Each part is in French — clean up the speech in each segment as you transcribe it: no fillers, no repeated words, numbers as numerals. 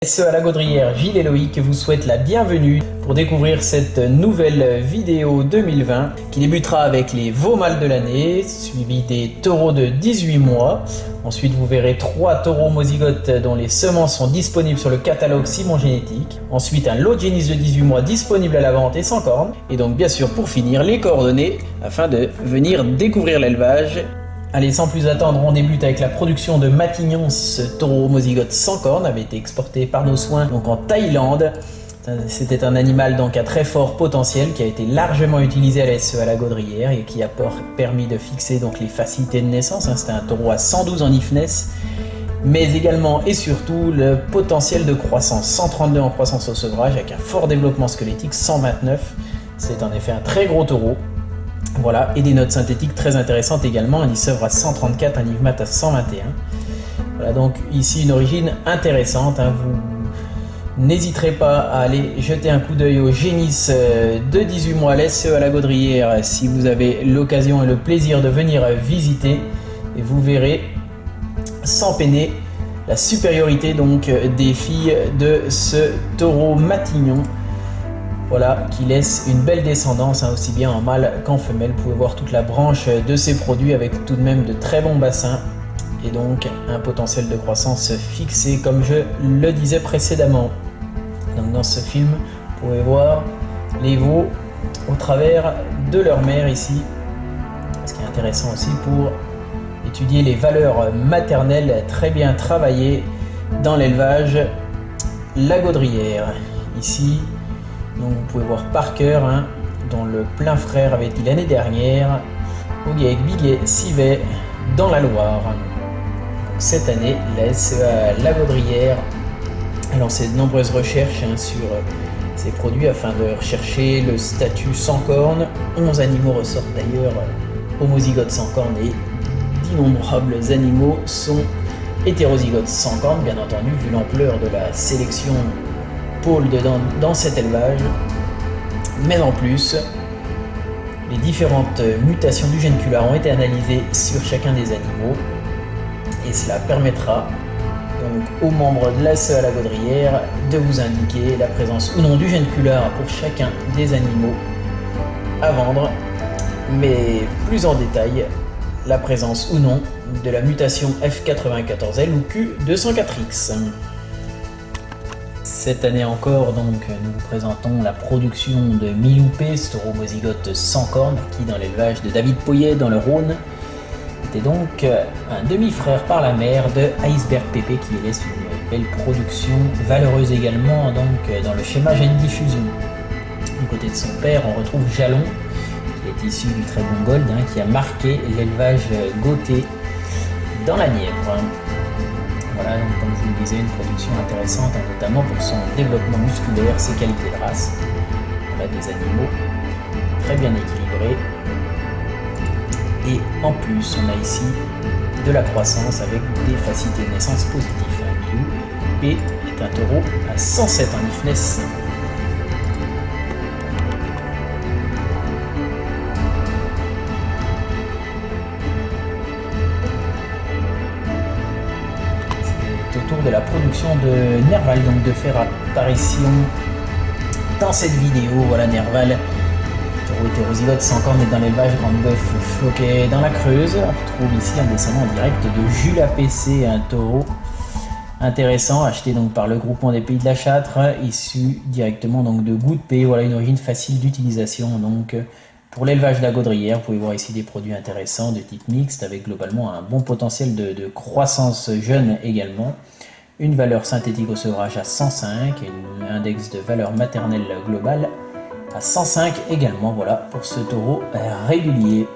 SE à la Gaudrière, Gilles et Loïc vous souhaitent la bienvenue pour découvrir cette nouvelle vidéo 2020 qui débutera avec les veaux mâles de l'année, suivi des taureaux de 18 mois. Ensuite vous verrez 3 taureaux mozygotes dont les semences sont disponibles sur le catalogue Simon Génétique. Ensuite un lot de génisses de 18 mois disponible à la vente et sans cornes. Et donc bien sûr pour finir les coordonnées afin de venir découvrir l'élevage. Allez, sans plus attendre, on débute avec la production de Matignon. Ce taureau mozygote sans cornes avait été exporté par nos soins donc en Thaïlande. C'était un animal donc à très fort potentiel qui a été largement utilisé à la SE à la Gaudrière et qui a permis de fixer donc les facilités de naissance. C'était un taureau à 112 en ifness, mais également et surtout le potentiel de croissance, 132 en croissance au sevrage avec un fort développement squelettique, 129. C'est en effet un très gros taureau. Voilà, et des notes synthétiques très intéressantes également, un Issevre à 134, un Ivmat à 121. Voilà donc ici une origine intéressante, vous n'hésiterez pas à aller jeter un coup d'œil aux génisses de 18 mois à SE à la Gaudrière si vous avez l'occasion et le plaisir de venir visiter, et vous verrez sans peiner la supériorité donc des filles de ce taureau Matignon. Voilà, qui laisse une belle descendance, aussi bien en mâle qu'en femelle. Vous pouvez voir toute la branche de ces produits avec tout de même de très bons bassins et donc un potentiel de croissance fixé comme je le disais précédemment. Donc dans ce film, vous pouvez voir les veaux au travers de leur mère ici, ce qui est intéressant aussi pour étudier les valeurs maternelles très bien travaillées dans l'élevage la Gaudrière. Ici, donc vous pouvez voir Parker, dont le plein frère avait été l'année dernière au GAEC Biguet Civet dans la Loire. Donc, cette année, la SE à la Gaudrière a lancé de nombreuses recherches sur ces produits afin de rechercher le statut sans cornes. 11 animaux ressortent d'ailleurs homozygotes sans cornes et d'innombrables animaux sont hétérozygotes sans cornes, bien entendu, vu l'ampleur de la sélection pôle dans cet élevage. Mais en plus, les différentes mutations du gène culard ont été analysées sur chacun des animaux et cela permettra donc aux membres de la SE à la Gaudrière de vous indiquer la présence ou non du gène culard pour chacun des animaux à vendre, mais plus en détail la présence ou non de la mutation F94L ou Q204X. Cette année encore, donc, nous vous présentons la production de Miloupé, ce taureau mozygote sans cornes, qui dans l'élevage de David Poyet dans le Rhône était donc un demi-frère par la mère de Iceberg Pépé qui laisse une belle production, valeureuse également donc dans le schéma gène diffusion. Du côté de son père, on retrouve Jalon, qui est issu du très bon Gold, qui a marqué l'élevage Gauthier dans la Nièvre. Voilà, donc comme je vous le disais, une production intéressante, notamment pour son développement musculaire, ses qualités de race. Voilà, des animaux très bien équilibrés. Et en plus, on a ici de la croissance avec des facilités de naissance positives. Milou P est un taureau à 107 en ifness. Autour de la production de Nerval, donc de faire apparition dans cette vidéo. Voilà Nerval, taureau hétérozygote sans cornes et dans l'élevage Grande Bœuf Floquet dans la Creuse. On retrouve ici un descendant direct de Jules APC, un taureau intéressant acheté donc par le groupement des Pays de la Châtre, issu directement donc de Goût de P. Voilà une origine facile d'utilisation donc pour l'élevage de la Gaudrière. Vous pouvez voir ici des produits intéressants de type mixte avec globalement un bon potentiel de croissance jeune également. Une valeur synthétique au sevrage à 105 et un index de valeur maternelle globale à 105 également. Voilà pour ce taureau régulier.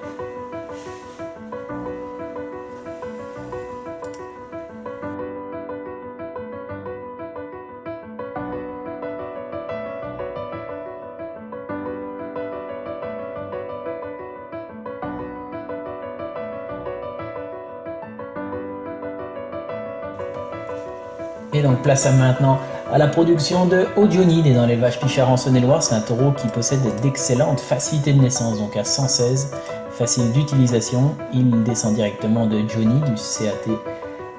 Et donc place à maintenant à la production de Odionide et dans l'élevage Pichard en Saône-et-Loire. C'est un taureau qui possède d'excellentes facilités de naissance, donc à 116, facile d'utilisation. Il descend directement de Johnny du CAT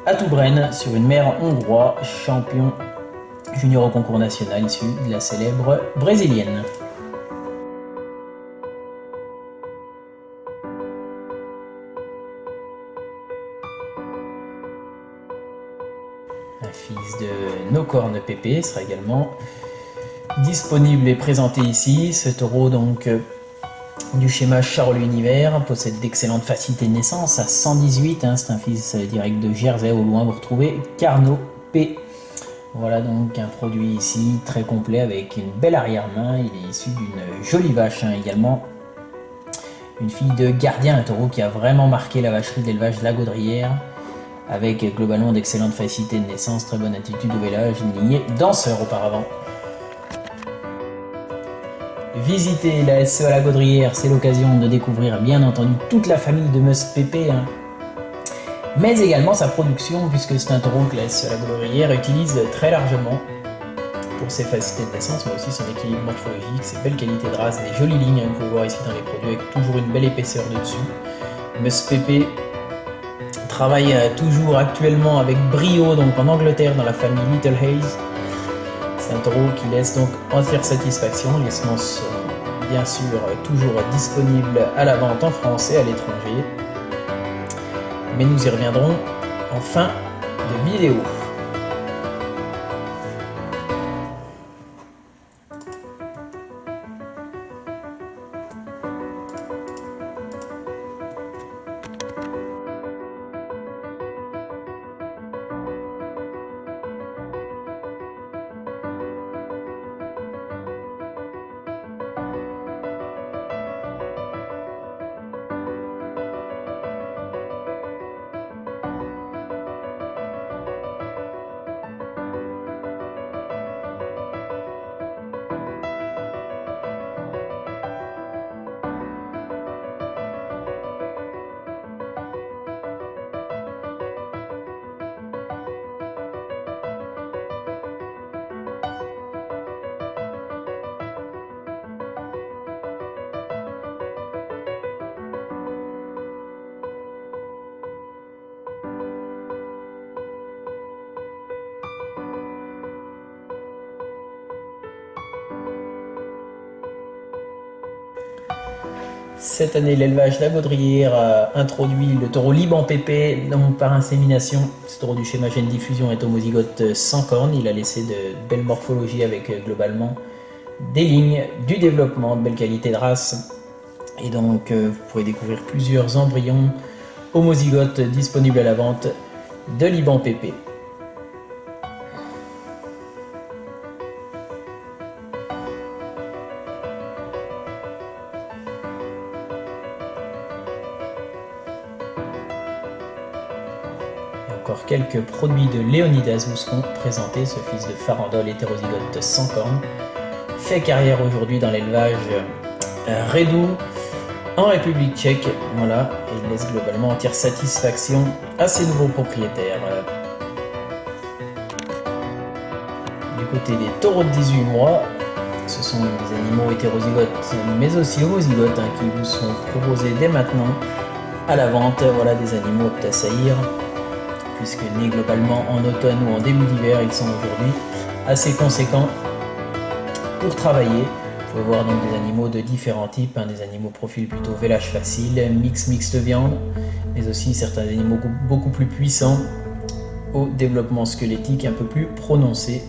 à Toubren sur une mère hongrois, champion junior au concours national issu de la célèbre brésilienne. Un fils de Nocorne Pépé sera également disponible et présenté ici. Ce taureau donc du schéma Charolais Univers possède d'excellentes facilités de naissance à 118, c'est un fils direct de Jersey. Au loin vous retrouvez Carnot P. Voilà donc un produit ici très complet avec une belle arrière-main. Il est issu d'une jolie vache également. Une fille de Gardien, un taureau qui a vraiment marqué la vacherie d'élevage de la Gaudrière, avec globalement d'excellentes facilités de naissance, très bonne attitude au vélage, une lignée danseur auparavant. Visiter la SE à la Gaudrière, c'est l'occasion de découvrir bien entendu toute la famille de Mus Pépé, mais également sa production, puisque c'est un taureau que la SE à la Gaudrière utilise très largement pour ses facilités de naissance, mais aussi son équilibre morphologique, ses belles qualités de race, des jolies lignes, vous pouvez voir ici dans les produits, avec toujours une belle épaisseur de dessus. Mus Pépé travaille toujours actuellement avec brio donc en Angleterre dans la famille Little Hayes. C'est un taureau qui laisse donc entière satisfaction. Les semences sont bien sûr toujours disponibles à la vente en France et à l'étranger. Mais nous y reviendrons en fin de vidéo. Cette année, l'élevage de la Gaudrière a introduit le taureau Liban Pépé, donc par insémination. Ce taureau du schéma gène diffusion est homozygote sans cornes. Il a laissé de belles morphologies avec globalement des lignes, du développement, de belle qualité de race. Et donc, vous pourrez découvrir plusieurs embryons homozygotes disponibles à la vente de Liban Pépé. Encore quelques produits de Léonidas vous seront présentés. Ce fils de farandole hétérozygote sans cornes fait carrière aujourd'hui dans l'élevage Redou en République tchèque. Voilà, et il laisse globalement entière satisfaction à ses nouveaux propriétaires. Du côté des taureaux de 18 mois, ce sont des animaux hétérozygotes mais aussi homozygotes qui vous seront proposés dès maintenant à la vente. Voilà des animaux aptes à saillir, puisque nés globalement en automne ou en début d'hiver, ils sont aujourd'hui assez conséquents pour travailler. Vous pouvez voir donc des animaux de différents types, des animaux profil plutôt vélage facile, mixte viande, mais aussi certains animaux beaucoup plus puissants, au développement squelettique un peu plus prononcé.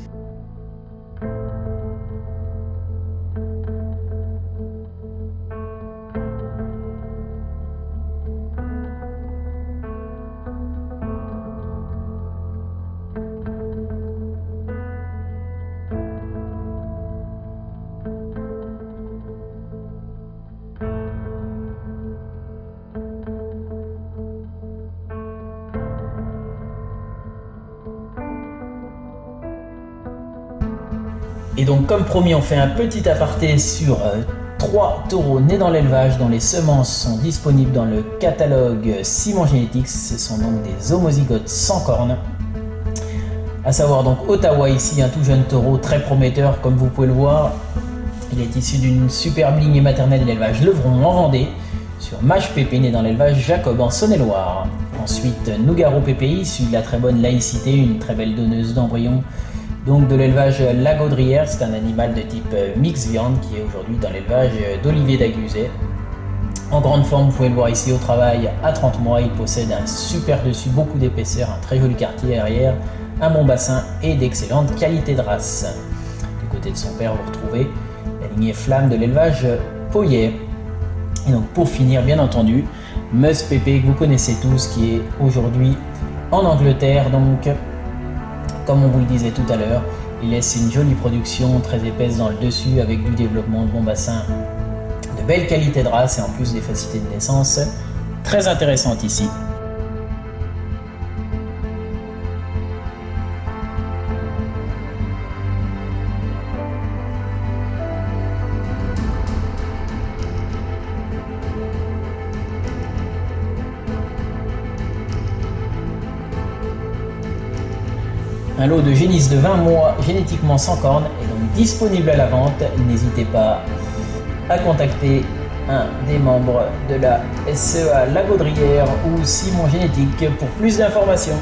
Et donc comme promis, on fait un petit aparté sur 3 taureaux nés dans l'élevage dont les semences sont disponibles dans le catalogue Simon Genetics. Ce sont donc des homozygotes sans cornes. À savoir donc Ottawa ici, un tout jeune taureau très prometteur comme vous pouvez le voir. Il est issu d'une superbe lignée maternelle de l'élevage Levron en Vendée, sur Mage Pépé né dans l'élevage Jacob en Saône-et-Loire. Ensuite Nougaro Pépé issu de la très bonne laïcité, une très belle donneuse d'embryons Donc de l'élevage La Gaudrière, c'est un animal de type mix viande qui est aujourd'hui dans l'élevage d'Olivier d'Aguzet. En grande forme, vous pouvez le voir ici au travail à 30 mois. Il possède un super dessus, beaucoup d'épaisseur, un très joli quartier arrière, un bon bassin et d'excellente qualité de race. Du côté de son père, vous retrouvez la lignée Flamme de l'élevage Pauillet. Et donc pour finir, bien entendu, Mus Pépé que vous connaissez tous, qui est aujourd'hui en Angleterre. Donc comme on vous le disait tout à l'heure, il laisse une jolie production très épaisse dans le dessus avec du développement de bon bassin, de belle qualité de race et en plus des facilités de naissance très intéressantes ici. Un lot de génisses de 20 mois génétiquement sans cornes est donc disponible à la vente. N'hésitez pas à contacter un des membres de la SEA La Gaudrière ou Simon Génétique pour plus d'informations.